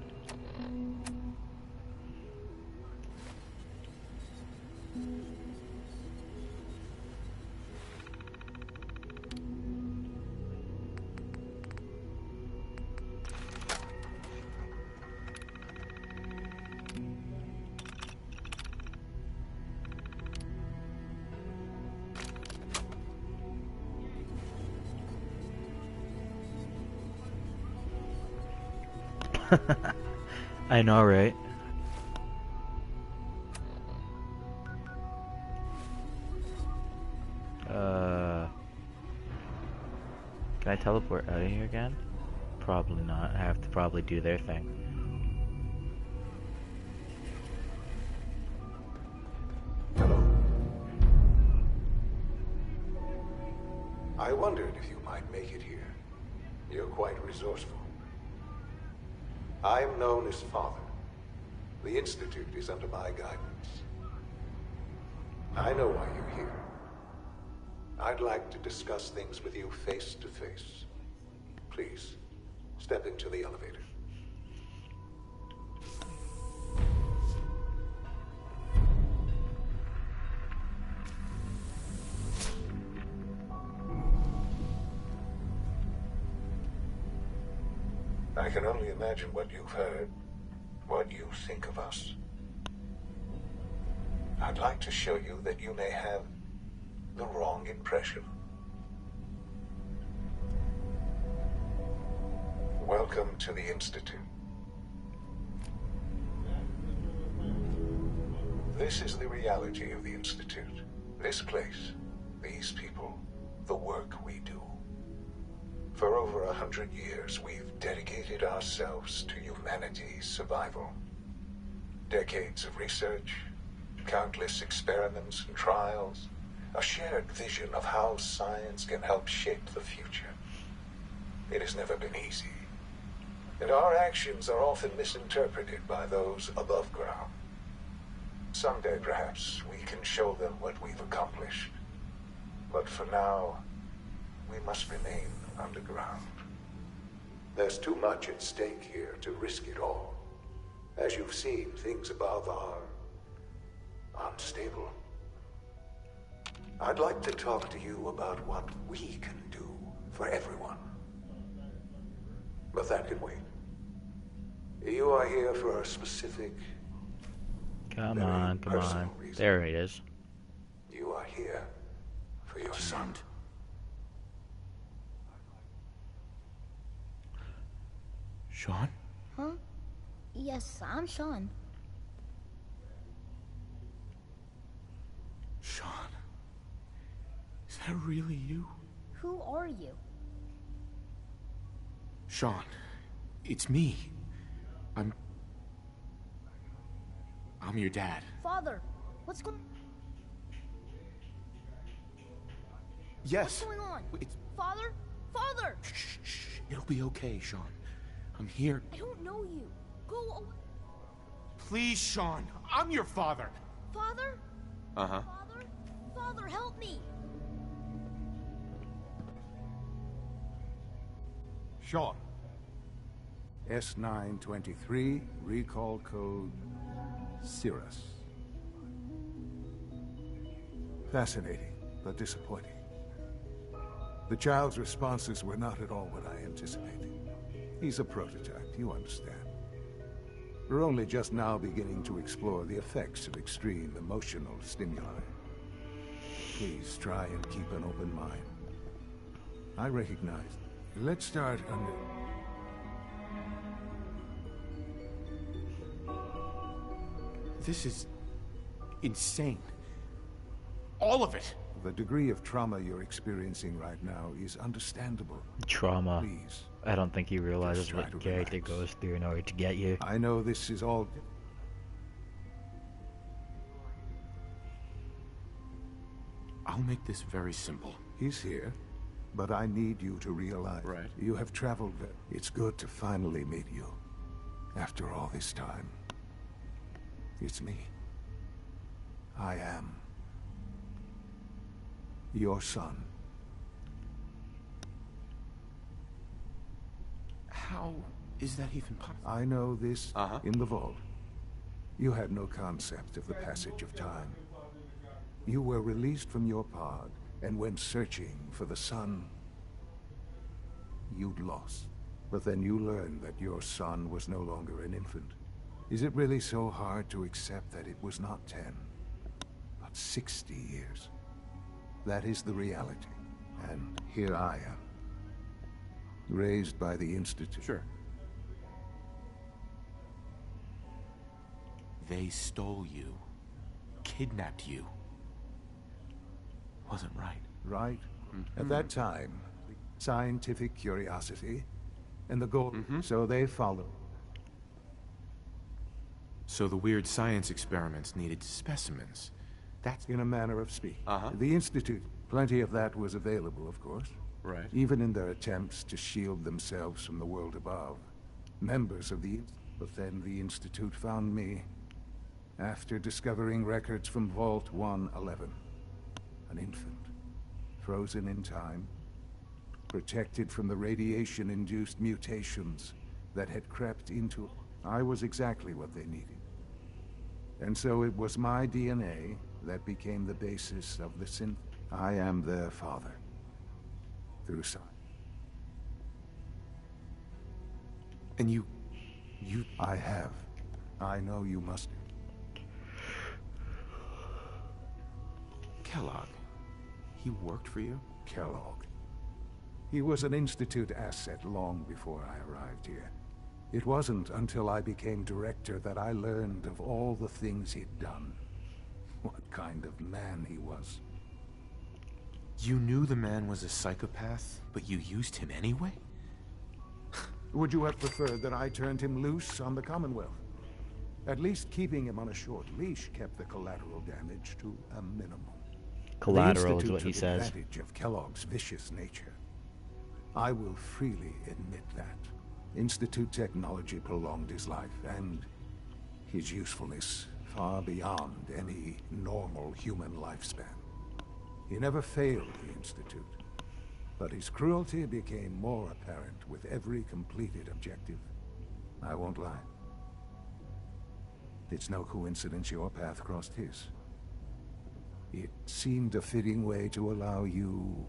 I know, right? Can I teleport out of here again? Probably not. I have to probably do their thing. Hello. I wondered if you might make it here. You're quite resourceful. I am known as Father. The Institute is under my guidance. I know why you're here. I'd like to discuss things with you face to face. Please, step into the elevator. can only imagine what you've heard, what you think of us. I'd like to show you that you may have the wrong impression. Welcome to the Institute. This is the reality of the Institute. This place, these people, the work we do. For over 100 years, we've dedicated ourselves to humanity's survival. Decades of research, countless experiments and trials, a shared vision of how science can help shape the future. It has never been easy, and our actions are often misinterpreted by those above ground. Someday, perhaps, we can show them what we've accomplished. But for now, we must remain underground. There's too much at stake here to risk it all. As you've seen, things above are unstable. I'd like to talk to you about what we can do for everyone. But that can wait. You are here for a specific... Come on. reason. There it is. You are here for your son. Sean? Huh? Yes, I'm Sean. Sean? Is that really you? Who are you? Sean, it's me. I'm your dad. Father, what's going... Yes. What's going on? It's... Father? Father! Shh. It'll be okay, Sean. I'm here. I don't know you. Go away. Please, Sean. I'm your father. Father? Uh-huh. Father, help me! Sean. S923, recall code Cirrus. Fascinating, but disappointing. The child's responses were not at all what I anticipated. He's a prototype, you understand. We're only just now beginning to explore the effects of extreme emotional stimuli. Please try and keep an open mind. I recognize. Let's start under... This is insane. All of it. The degree of trauma you're experiencing right now is understandable. Trauma. Please. I don't think he realizes Just try what the to character relax. goes through in order to get you. I know this is all... I'll make this very simple. He's here, but I need you to realize... Right. You have traveled... It's good to finally meet you. After all this time. It's me. I am... your son. How is that even possible? I know this in the vault. You had no concept of the passage of time. You were released from your pod and went searching for the son you'd lost. But then you learned that your son was no longer an infant. Is it really so hard to accept that it was not 10, but 60 years? That is the reality. And here I am. Raised by the Institute. Sure. They stole you. Kidnapped you. Wasn't right. Right? At that time, scientific curiosity and the goal. So they followed. So the weird science experiments needed specimens. That's in a manner of speaking. The Institute, plenty of that was available, of course. Right. Even in their attempts to shield themselves from the world above. Members of the... But then the Institute found me after discovering records from Vault 111. An infant, frozen in time, protected from the radiation-induced mutations that had crept into... I was exactly what they needed. And so it was my DNA that became the basis of the synth. I am their father. Through science. And you... I have. I know you must... Kellogg. He worked for you? Kellogg. He was an Institute asset long before I arrived here. It wasn't until I became director that I learned of all the things he'd done. What kind of man he was. You knew the man was a psychopath, but you used him anyway? Would you have preferred that I turned him loose on the Commonwealth? At least keeping him on a short leash kept the collateral damage to a minimum. Collateral the is what he Institute took says. advantage of Kellogg's vicious nature. I will freely admit that. Institute technology prolonged his life, and his usefulness far beyond any normal human lifespan. He never failed the Institute, but his cruelty became more apparent with every completed objective. I won't lie. It's no coincidence your path crossed his. It seemed a fitting way to allow you,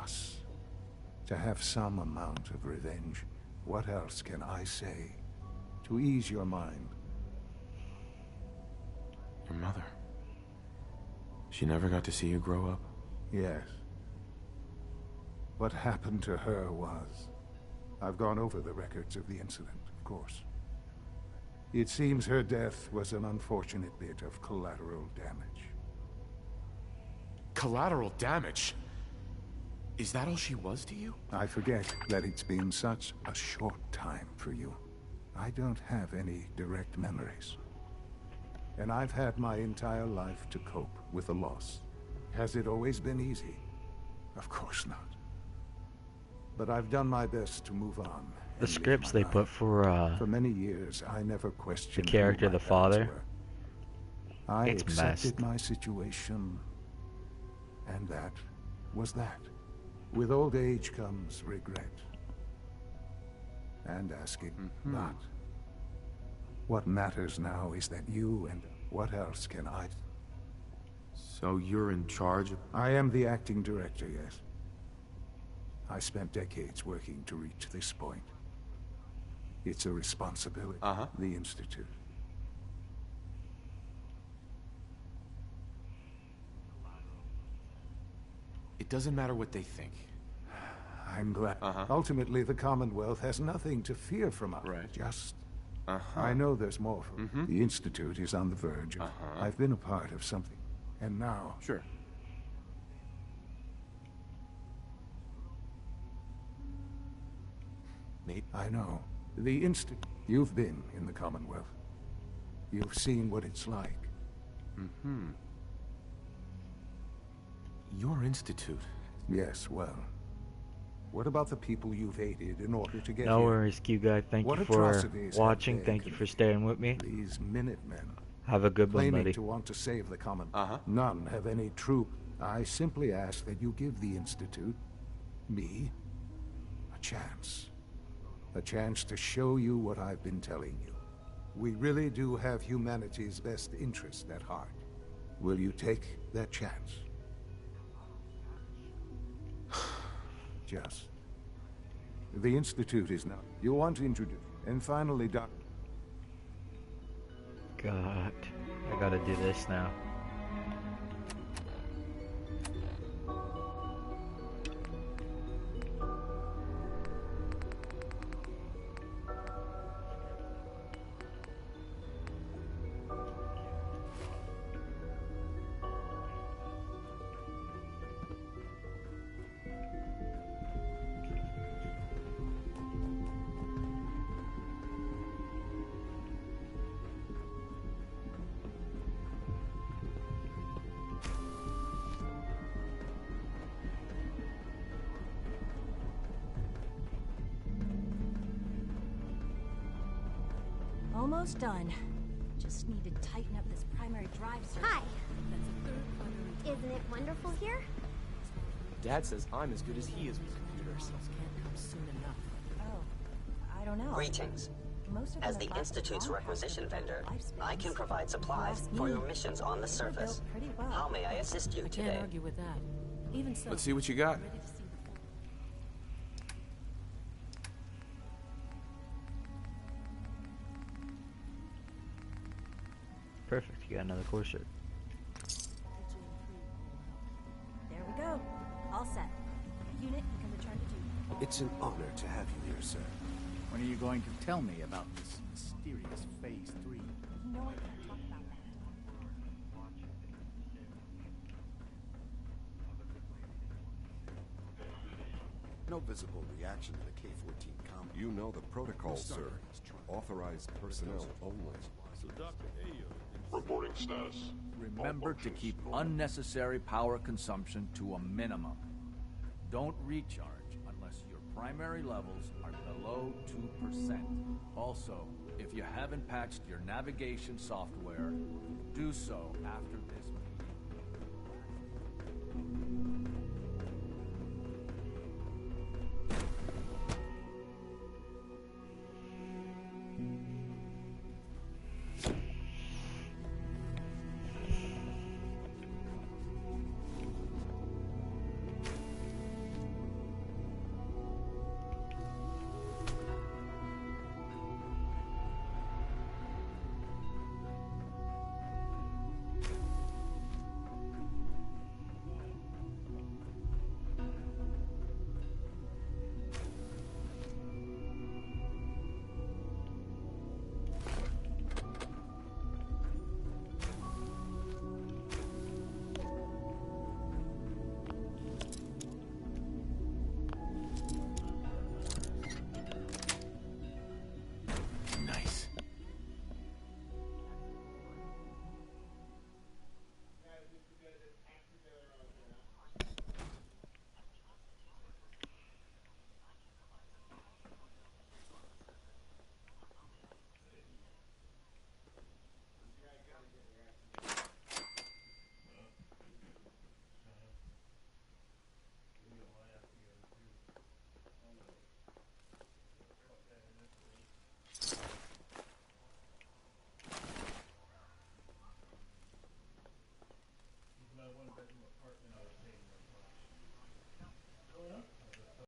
us, to have some amount of revenge. What else can I say to ease your mind? Your mother. She never got to see you grow up? Yes. What happened to her was... I've gone over the records of the incident, of course. It seems her death was an unfortunate bit of collateral damage. Collateral damage? Is that all she was to you? I forget that it's been such a short time for you. I don't have any direct memories. And I've had my entire life to cope with the loss. Has it always been easy? Of course not. But I've done my best to move on. The scripts they put for many years, I never questioned the character, who my the father. parents were. I It's accepted messed. my situation, and that was that. With old age comes regret. And asking, but what matters now is that you and what else can I... So you're in charge of... I am the acting director, yes. I spent decades working to reach this point. It's a responsibility. The Institute. It doesn't matter what they think. I'm glad. Ultimately, the Commonwealth has nothing to fear from us. Right. Just... I know there's more from The Institute is on the verge of... I've been a part of something. And now... Sure. I know. The Institute... You've been in the Commonwealth. You've seen what it's like. Your institute? Yes, well... What about the people you've aided in order to get No here? worries, Q guy. Thank What you for atrocities have watching. they Thank you for staying with me. These Minutemen. Have a good one, Claiming buddy. to want to save the common. None have any troop. I simply ask that you give the Institute, me, a chance. A chance to show you what I've been telling you. We really do have humanity's best interest at heart. Will you take that chance? Just. The Institute is now. You want to introduce. And finally, Doc. God, I gotta do this now. Almost done. Just need to tighten up this primary drive circuit. Hi. Isn't it wonderful here? Dad says I'm as good as he is with computers. Oh, I don't know. Greetings. Most of As them the have Institute's long requisition past vendor, lifespans. I can provide supplies for your missions on the surface. Pretty well. How may I assist you I today? can't argue with that. Even so, Let's see what you got. You got another Courser. There we go. All set. Unit, you can return to duty. It's an honor to have you here, sir. When are you going to tell me about this mysterious Phase 3? You know I can't talk about that. No visible reaction to the K-14 combat. You know the protocol, sir. Authorized personnel only. Reporting status. Remember to keep unnecessary power consumption to a minimum. Don't recharge unless your primary levels are below 2%. Also, if you haven't patched your navigation software, do so after this meeting.